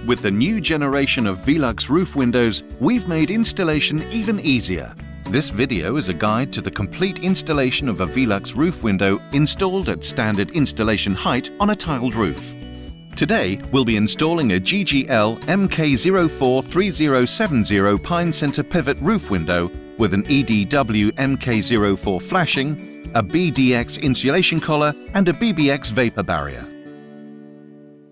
With the new generation of Velux roof windows, we've made installation even easier. This video is a guide to the complete installation of a Velux roof window installed at standard installation height on a tiled roof. Today, we'll be installing a GGL MK043070 Pine Center pivot roof window with an EDW MK04 flashing, a BDX insulation collar and a BBX vapor barrier.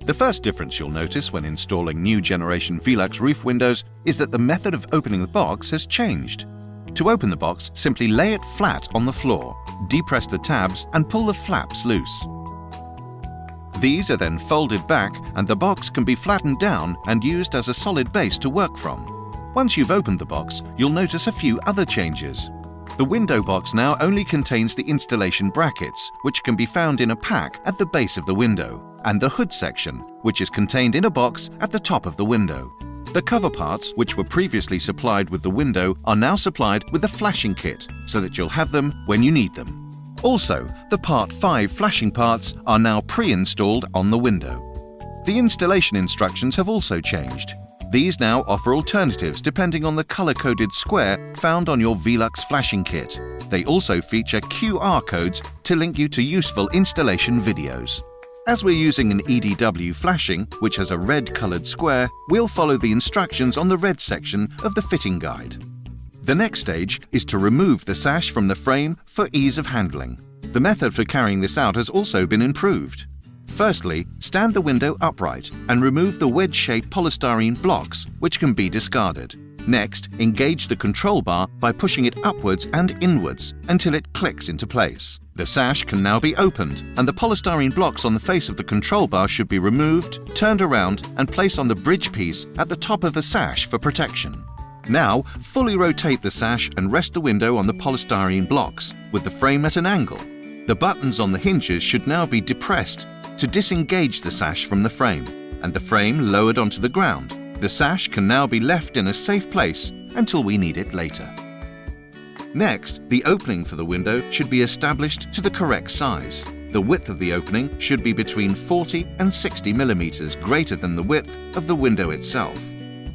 The first difference you'll notice when installing new generation Velux roof windows is that the method of opening the box has changed. To open the box, simply lay it flat on the floor, depress the tabs and pull the flaps loose. These are then folded back and the box can be flattened down and used as a solid base to work from. Once you've opened the box, you'll notice a few other changes. The window box now only contains the installation brackets, which can be found in a pack at the base of the window, and the hood section, which is contained in a box at the top of the window. The cover parts, which were previously supplied with the window, are now supplied with a flashing kit, so that you'll have them when you need them. Also, the Part 5 flashing parts are now pre-installed on the window. The installation instructions have also changed. These now offer alternatives depending on the color-coded square found on your Velux flashing kit. They also feature QR codes to link you to useful installation videos. As we're using an EDW flashing, which has a red-colored square, we'll follow the instructions on the red section of the fitting guide. The next stage is to remove the sash from the frame for ease of handling. The method for carrying this out has also been improved. Firstly, stand the window upright and remove the wedge-shaped polystyrene blocks, which can be discarded. Next, engage the control bar by pushing it upwards and inwards until it clicks into place. The sash can now be opened, and the polystyrene blocks on the face of the control bar should be removed, turned around, and placed on the bridge piece at the top of the sash for protection. Now, fully rotate the sash and rest the window on the polystyrene blocks, with the frame at an angle. The buttons on the hinges should now be depressed to disengage the sash from the frame, and the frame lowered onto the ground. The sash can now be left in a safe place until we need it later. Next, the opening for the window should be established to the correct size. The width of the opening should be between 40 and 60 millimeters greater than the width of the window itself.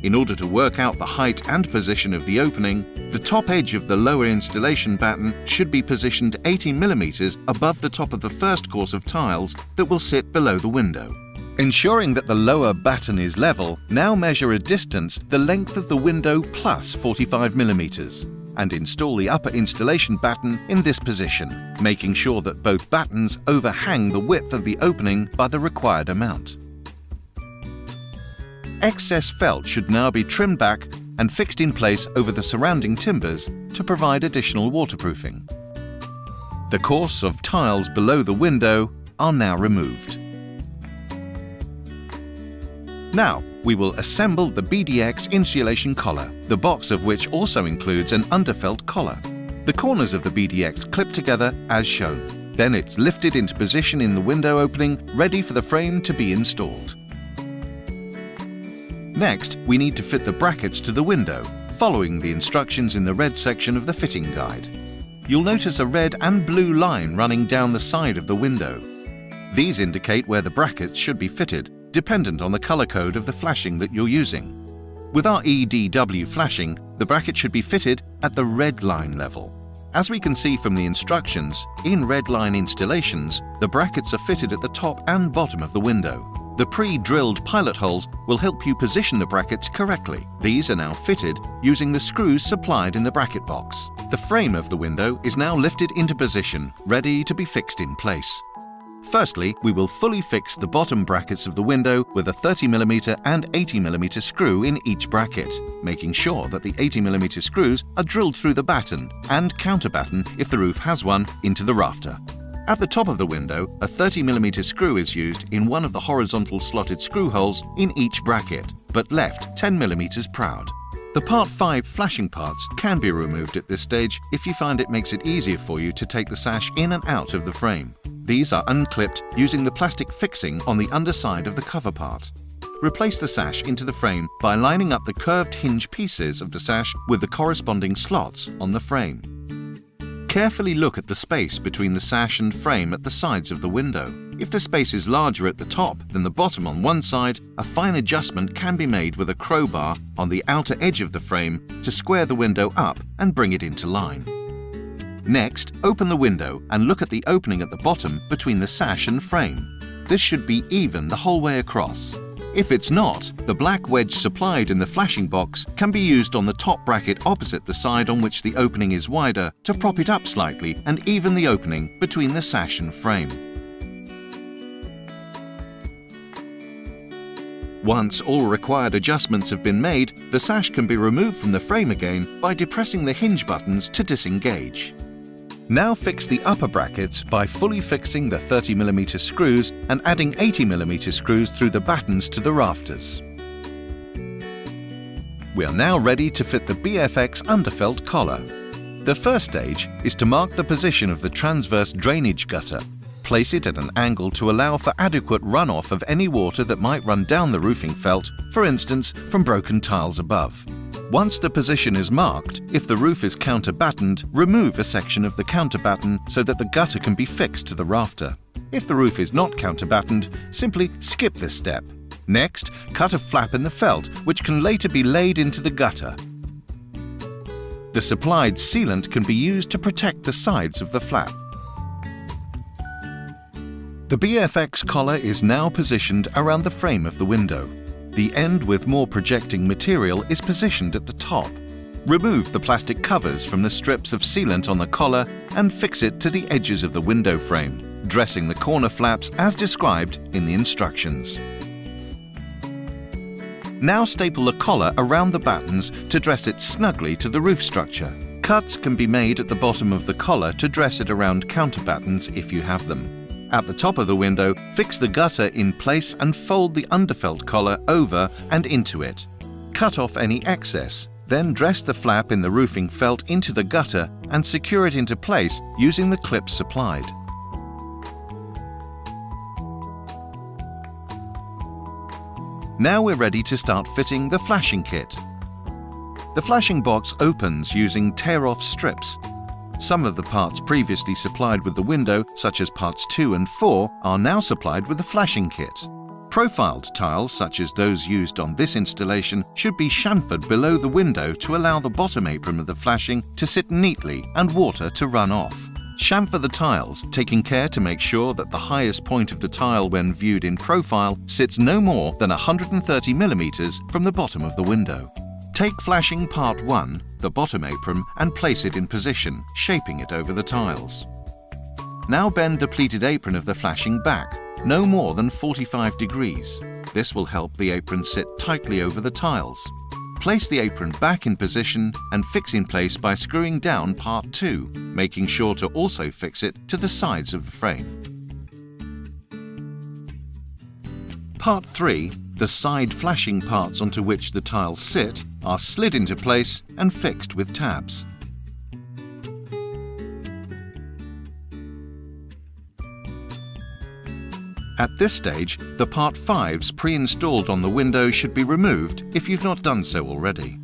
In order to work out the height and position of the opening, the top edge of the lower installation batten should be positioned 80 millimeters above the top of the first course of tiles that will sit below the window. Ensuring that the lower batten is level, now measure a distance the length of the window plus 45 millimeters, and install the upper installation batten in this position, making sure that both battens overhang the width of the opening by the required amount. Excess felt should now be trimmed back and fixed in place over the surrounding timbers to provide additional waterproofing. The course of tiles below the window are now removed. Now, we will assemble the BDX insulation collar, the box of which also includes an underfelt collar. The corners of the BDX clip together as shown. Then it's lifted into position in the window opening, ready for the frame to be installed. Next, we need to fit the brackets to the window, following the instructions in the red section of the fitting guide. You'll notice a red and blue line running down the side of the window. These indicate where the brackets should be fitted, dependent on the color code of the flashing that you're using. With our EDW flashing, the bracket should be fitted at the red line level. As we can see from the instructions, in red line installations, the brackets are fitted at the top and bottom of the window. The pre-drilled pilot holes will help you position the brackets correctly. These are now fitted using the screws supplied in the bracket box. The frame of the window is now lifted into position, ready to be fixed in place. Firstly, we will fully fix the bottom brackets of the window with a 30mm and 80mm screw in each bracket, making sure that the 80mm screws are drilled through the batten and counterbatten, if the roof has one, into the rafter. At the top of the window, a 30mm screw is used in one of the horizontal slotted screw holes in each bracket, but left 10mm proud. The Part 5 flashing parts can be removed at this stage if you find it makes it easier for you to take the sash in and out of the frame. These are unclipped using the plastic fixing on the underside of the cover part. Replace the sash into the frame by lining up the curved hinge pieces of the sash with the corresponding slots on the frame. Carefully look at the space between the sash and frame at the sides of the window. If the space is larger at the top than the bottom on one side, a fine adjustment can be made with a crowbar on the outer edge of the frame to square the window up and bring it into line. Next, open the window and look at the opening at the bottom between the sash and frame. This should be even the whole way across. If it's not, the black wedge supplied in the flashing box can be used on the top bracket opposite the side on which the opening is wider to prop it up slightly and even the opening between the sash and frame. Once all required adjustments have been made, the sash can be removed from the frame again by depressing the hinge buttons to disengage. Now fix the upper brackets by fully fixing the 30mm screws and adding 80mm screws through the battens to the rafters. We are now ready to fit the BFX underfelt collar. The first stage is to mark the position of the transverse drainage gutter. Place it at an angle to allow for adequate runoff of any water that might run down the roofing felt, for instance, from broken tiles above. Once the position is marked, if the roof is counterbattened, remove a section of the counterbatten so that the gutter can be fixed to the rafter. If the roof is not counterbattened, simply skip this step. Next, cut a flap in the felt, which can later be laid into the gutter. The supplied sealant can be used to protect the sides of the flap. The BFX collar is now positioned around the frame of the window. The end with more projecting material is positioned at the top. Remove the plastic covers from the strips of sealant on the collar and fix it to the edges of the window frame, dressing the corner flaps as described in the instructions. Now staple the collar around the battens to dress it snugly to the roof structure. Cuts can be made at the bottom of the collar to dress it around counterbattens if you have them. At the top of the window, fix the gutter in place and fold the underfelt collar over and into it. Cut off any excess, then dress the flap in the roofing felt into the gutter and secure it into place using the clips supplied. Now we're ready to start fitting the flashing kit. The flashing box opens using tear-off strips. Some of the parts previously supplied with the window, such as parts 2 and 4, are now supplied with the flashing kit. Profiled tiles, such as those used on this installation, should be chamfered below the window to allow the bottom apron of the flashing to sit neatly and water to run off. Chamfer the tiles, taking care to make sure that the highest point of the tile when viewed in profile sits no more than 130mm from the bottom of the window. Take flashing part 1, the bottom apron, and place it in position, shaping it over the tiles. Now bend the pleated apron of the flashing back, no more than 45 degrees. This will help the apron sit tightly over the tiles. Place the apron back in position and fix in place by screwing down part 2, making sure to also fix it to the sides of the frame. Part 3, the side flashing parts onto which the tiles sit, are slid into place and fixed with tabs. At this stage, the Part 5s pre-installed on the window should be removed if you've not done so already.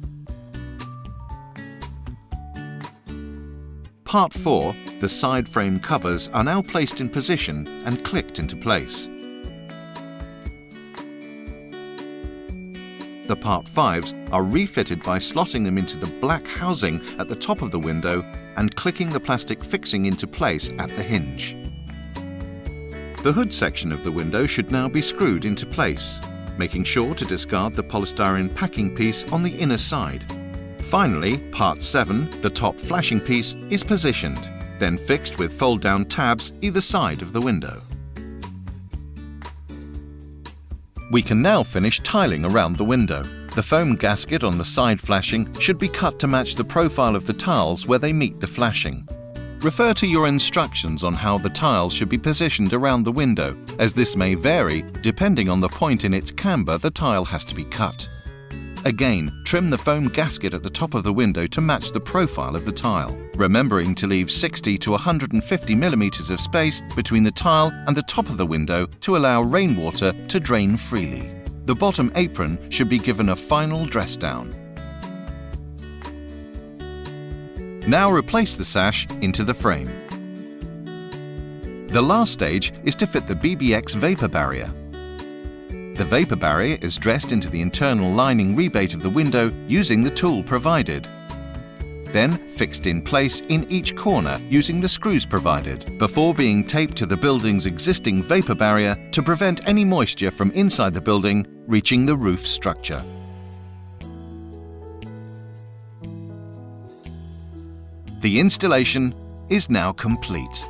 Part 4, the side frame covers, are now placed in position and clicked into place. The Part 5s are refitted by slotting them into the black housing at the top of the window and clicking the plastic fixing into place at the hinge. The hood section of the window should now be screwed into place, making sure to discard the polystyrene packing piece on the inner side. Finally, Part 7, the top flashing piece, is positioned, then fixed with fold-down tabs either side of the window. We can now finish tiling around the window. The foam gasket on the side flashing should be cut to match the profile of the tiles where they meet the flashing. Refer to your instructions on how the tiles should be positioned around the window, as this may vary depending on the point in its camber the tile has to be cut. Again, trim the foam gasket at the top of the window to match the profile of the tile, remembering to leave 60 to 150mm of space between the tile and the top of the window to allow rainwater to drain freely. The bottom apron should be given a final dress down. Now replace the sash into the frame. The last stage is to fit the BBX vapor barrier. The vapor barrier is dressed into the internal lining rebate of the window using the tool provided. Then fixed in place in each corner using the screws provided, before being taped to the building's existing vapor barrier to prevent any moisture from inside the building reaching the roof structure. The installation is now complete.